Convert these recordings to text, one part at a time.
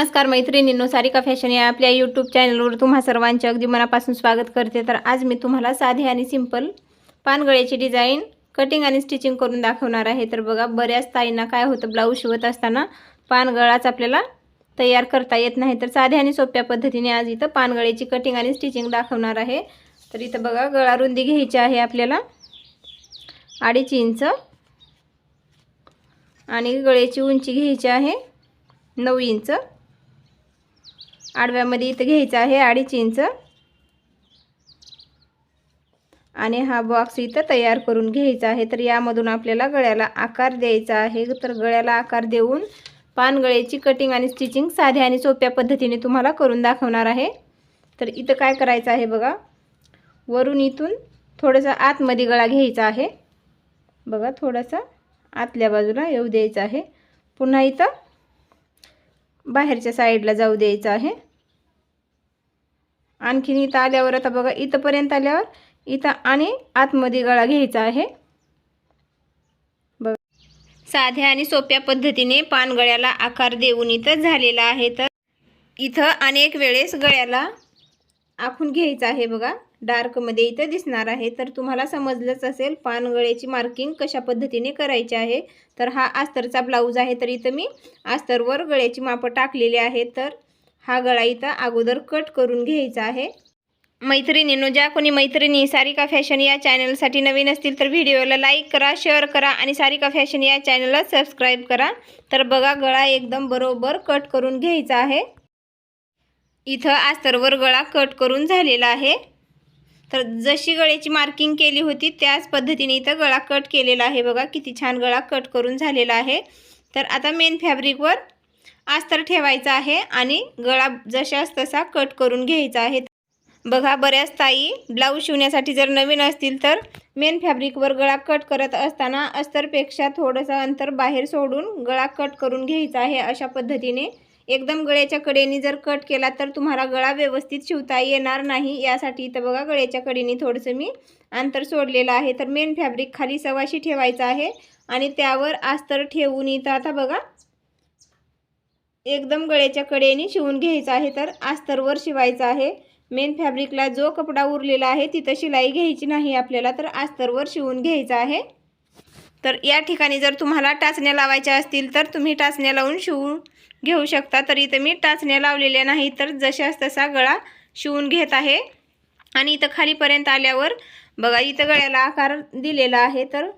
नमस्कार मैत्रिणींनो, सारिका फॅशन या आपल्या यूट्यूब चॅनलवर तुम्हा सर्वांचे अगदी मनापासून स्वागत करते। तर आज मी तुम्हाला साधी आणि सिंपल पानगळ्याची डिझाइन कटिंग आणि स्टिचिंग करून दाखवणार आहे। तर बघा, बऱ्याच ताईंना काय होतं, ब्लाऊज शिवत असताना पानगळाच आपल्याला तयार करता येत नाही। तर साध्या आणि सोप्या पद्धतीने आज इथं पानगळ्याची कटिंग आणि स्टिचिंग दाखवणार आहे। तर इथं बघा, गळा रुंदी घ्यायची आहे आपल्याला 2.5 इंच आणि गळ्याची उंची घ्यायची आहे 9 इंच। आडव्यामध्ये इथं घ्यायचा आहे 2.5 इंच आणि हा बॉक्स इथं तयार करून घ्यायचा आहे। तर यामधून आपल्याला गळ्याला आकार द्यायचा आहे। तर गळ्याला आकार देऊन पानगळ्याची कटिंग आणि स्टिचिंग साध्या आणि सोप्या पद्धतीने तुम्हाला करून दाखवणार आहे। तर इथं काय करायचं आहे बघा, वरून इथून थोडंसं आतमध्ये गळा घ्यायचा आहे। बघा, थोडंसं आतल्या बाजूला येऊ द्यायचं आहे, पुन्हा इथं बाहेरच्या साईडला जाऊ द्यायचं आहे। आणखीन इथं आल्यावर आता बघा, इथपर्यंत आल्यावर इथं आणि आतमध्ये गळा घ्यायचा आहे। बघा, साध्या आणि सोप्या पद्धतीने पानगळ्याला आकार देऊन इथं झालेला आहे। तर इथं अनेक वेळेस गळ्याला आखून घ्यायचं आहे। बघा, डार्कमध्ये इथं दिसणार आहे। तर तुम्हाला समजलंच असेल पानगळ्याची मार्किंग कशा पद्धतीने करायची आहे। तर हा अस्तरचा ब्लाऊज आहे। तर इथं मी अस्तरवर गळ्याची मापं टाकलेली आहे। तर हा गळा इथं अगोदर कट करून घ्यायचा आहे। मैत्रिणींनो, ज्या कोणी मैत्रिणी सारिका फॅशन या चॅनलसाठी नवीन असतील तर व्हिडिओला लाईक करा, शेअर करा आणि सारिका फॅशन या चॅनलला सबस्क्राईब करा। तर बघा, गळा एकदम बरोबर कट करून घ्यायचा आहे। इथं अस्तरवर गळा कट करून झालेला आहे। तर जशी गळ्याची मार्किंग केली होती त्याच पद्धतीने इथं गळा कट केलेला आहे। बघा, किती छान गळा कट करून झालेला आहे। तर आता मेन फॅब्रिकवर अस्तर ठेवायचा आहे आणि गळा जशास तसा कट करून घ्यायचा आहे। बघा, बऱ्याच ताई ब्लाऊज शिवण्यासाठी जर नवीन असतील तर मेन फॅब्रिकवर गळा कट करत असताना अस्तरपेक्षा थोडंसं अंतर बाहेर सोडून गळा कट करून घ्यायचा आहे। अशा पद्धतीने एकदम गळ्याच्या कडेने जर कट केला तर तुम्हाला गळा व्यवस्थित शिवता येणार नाही। यासाठी इथं बघा, गळ्याच्या कडेने थोडंसं मी अंतर सोडलेलं आहे। तर मेन फॅब्रिक खाली सवाशी ठेवायचा आहे आणि त्यावर अस्तर ठेवून इथं आता बघा, एकदम गळ्याच्या कडेने शिवून घ्यायचं आहे। तर अस्तरवर शिवायचं आहे। मेन फॅब्रिकला जो कपडा उरलेला आहे तिथं शिलाई घ्यायची नाही आपल्याला, तर अस्तरवर शिवून घ्यायचं आहे। तर या ठिकाणी जर तुम्हाला टाचण्या लावायच्या असतील तर तुम्ही टाचण्या लावून शिवून घेऊ शकता। तर इथं मी टाचण्या लावलेल्या नाही, तर जशास तसा गळा शिवून घेत आहे। आणि इथं खालीपर्यंत आल्यावर बघा, इथं गळ्याला आकार दिलेला आहे। तर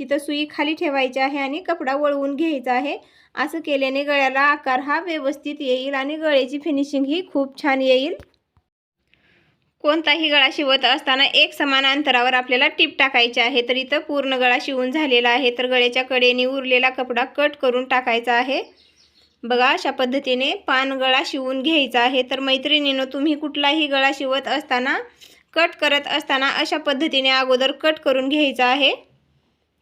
तिथं सुई खाली ठेवायची आहे आणि कपडा वळवून घ्यायचा आहे। असं केल्याने गळ्याला आकार हा व्यवस्थित येईल आणि गळ्याची फिनिशिंग ही खूप छान येईल। कोणताही गळा शिवत असताना एक समान अंतरावर आपल्याला टीप टाकायची आहे। तर इथं पूर्ण गळा शिवून झालेला आहे। तर गळ्याच्या कडेने उरलेला कपडा कट करून टाकायचा आहे। बघा, अशा पद्धतीने पानगळा शिवून घ्यायचा आहे। तर मैत्रिणींनो, तुम्ही कुठलाही गळा शिवत असताना कट करत असताना अशा पद्धतीने अगोदर कट करून घ्यायचा आहे।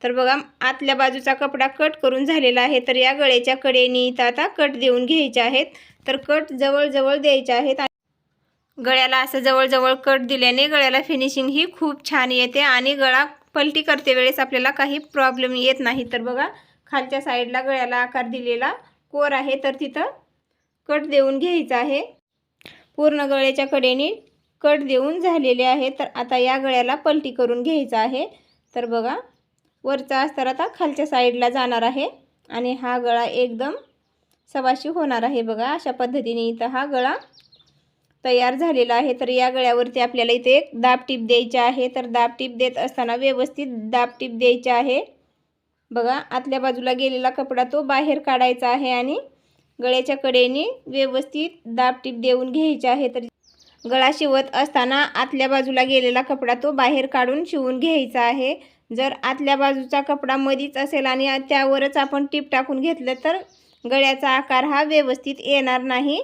तर बघा, आतल्या बाजूचा कपडा कट करून झालेला आहे। तर या गळ्याच्या कडेने इथं आता कट देऊन घ्यायचे आहेत। तर कट जवळ द्यायचे आहेत। गळ्याला असं जवळ कट दिल्याने गळ्याला फिनिशिंग ही खूप छान येते आणि गळा पलटी करते वेळेस आपल्याला काही प्रॉब्लेम येत नाही। तर बघा, खालच्या साईडला गळ्याला आकार दिलेला कोर आहे, तर तिथं कट देऊन घ्यायचा आहे। पूर्ण गळ्याच्या कडेने कट देऊन झालेले आहे। तर आता या गळ्याला पलटी करून घ्यायचा आहे। तर बघा, वरचा अस्तर आता खालच्या साईडला जाणार आहे आणि हा गळा एकदम सवाशी होणार आहे। बघा, अशा पद्धतीने इथं हा गळा तयार झालेला आहे। तर या गळ्यावरती आपल्याला इथे एक दाब टीप द्यायची आहे। तर दाब टीप देत असताना व्यवस्थित दाब टीप द्यायची आहे। बघा, आतल्या बाजूला गेलेला कपडा तो बाहेर काढायचा आहे आणि गळ्याच्या कडेने व्यवस्थित दाब टीप देऊन घ्यायची आहे। तर गळा शिवत असताना आतल्या बाजूला गेलेला कपडा तो बाहेर काढून शिवून घ्यायचा आहे। जर आतल्या बाजूचा कपडा मधीच असेल आणि त्यावरच आपण टीप टाकून घेतलं तर गळ्याचा आकार हा व्यवस्थित येणार नाही।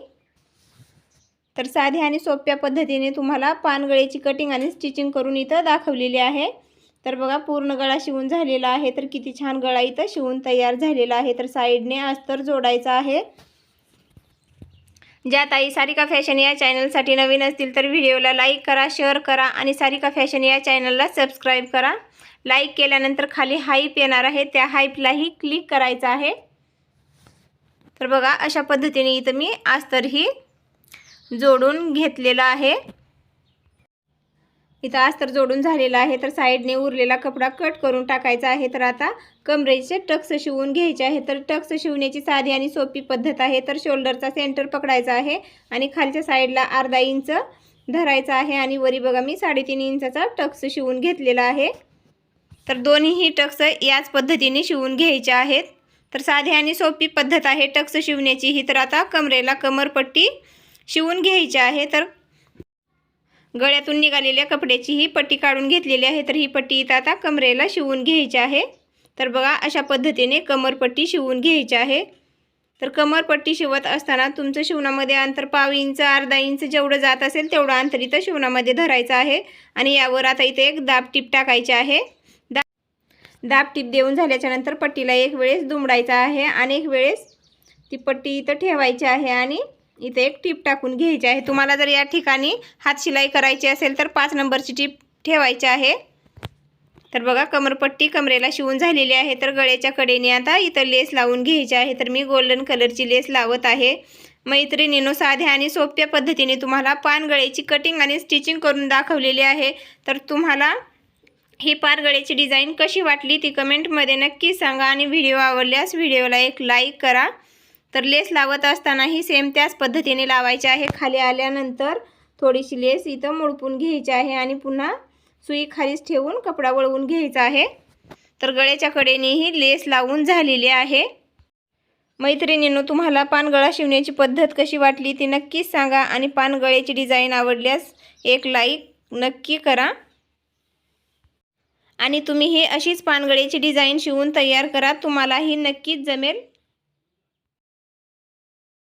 तर साध्या आणि सोप्या पद्धतीने तुम्हाला पानगळ्याची कटिंग आणि स्टिचिंग करून इथं दाखवलेली आहे। तर बघा, पूर्ण गळा शिवून झालेला आहे। तर किती छान गळा इथं शिवून तयार झालेला आहे। तर साईडने अस्तर जोडायचा आहे। ज्या ताई सारिका फॅशन या चॅनलसाठी नवीन असतील तर व्हिडिओला लाईक करा, शेअर करा आणि सारिका फॅशन या चॅनलला सबस्क्राईब करा। लाईक केल्यानंतर खाली हाईप येणार आहे, त्या हाईपलाही क्लिक करायचं आहे। तर बघा अशा पद्धतीने इथं मी अस्तरही जोडून घेतलेला आहे। इथं अस्तर जोडून झालेला आहे। तर साईडने उरलेला कपडा कट करून टाकायचा आहे। तर आता कमरेचे टक्स शिवून घ्यायचे आहे। तर टक्स शिवण्याची साधी आणि सोपी पद्धत आहे। तर शोल्डरचा सेंटर पकडायचा आहे आणि खालच्या साईडला अर्धा इंच धरायचा आहे आणि वरी बघा मी 3.5 इंचाचा टक्स शिवून घेतलेला आहे। तर दोन्हीही टक्स याच पद्धतीने शिवून घ्यायचे आहेत। तर साधी आणि सोपी पद्धत आहे टक्स शिवण्याची ही। तर आता कमरेला कमरपट्टी शिवून घ्यायची आहे। तर गळ्यातून निघालेल्या कपड्याची ही पट्टी काढून घेतलेली आहे। तर ही पट्टी इथं आता कमरेला शिवून घ्यायची आहे। तर बघा अशा पद्धतीने कमरपट्टी शिवून घ्यायची आहे। तर कमरपट्टी शिवत असताना तुमचं शिवणामध्ये अंतर पाव इंच अर्धा इंच जेवढं जात असेल तेवढं अंतर इथं शिवणामध्ये धरायचं आहे आणि यावर आता इथे एक दाब टीप टाकायची आहे। दाब टीप देऊन झाल्याच्या नंतर पट्टीला एक वेळेस दुमडायचा आहे आणि एक वेळेस ती पट्टी इथं ठेवायची आहे आणि इथे एक टीप टाकून घ्यायची आहे। तुम्हाला जर या ठिकाणी हात शिलाई करायची असेल तर 5 नंबरची टीप ठेवायची आहे। तर बघा कमरपट्टी कमरेला शिवून झालेली आहे। तर गळ्याच्या कडेने आता इथं लेस लावून घ्यायची आहे। तर मी गोल्डन कलरची लेस लावत आहे। मैत्रिणींनो साध्या आणि सोप्या पद्धतीने तुम्हाला पानगळ्याची कटिंग आणि स्टिचिंग करून दाखवलेली आहे। तर तुम्हाला ही पानगळ्याची डिझाईन कशी वाटली ती कमेंटमध्ये नक्की सांगा आणि व्हिडिओ आवडल्यास व्हिडिओला एक लाईक करा। तर लेस लावत असतानाही सेम त्याच पद्धतीने लावायची आहे। खाली आल्यानंतर थोडीशी लेस इथं मुडपून घ्यायची आहे आणि पुन्हा सुई खालीच ठेवून कपडा वळवून घ्यायचा आहे। तर गळ्याच्या कडेनेही लेस लावून झालेली आहे। मैत्रिणींनो तुम्हाला पानगळा शिवण्याची पद्धत कशी वाटली ती नक्कीच सांगा आणि पानगळ्याची डिझाईन आवडल्यास एक लाईक नक्की करा आणि तुम्ही ही अशीच पानगळ्याची डिझाईन शिवून तयार करा, तुम्हालाही नक्कीच जमेल।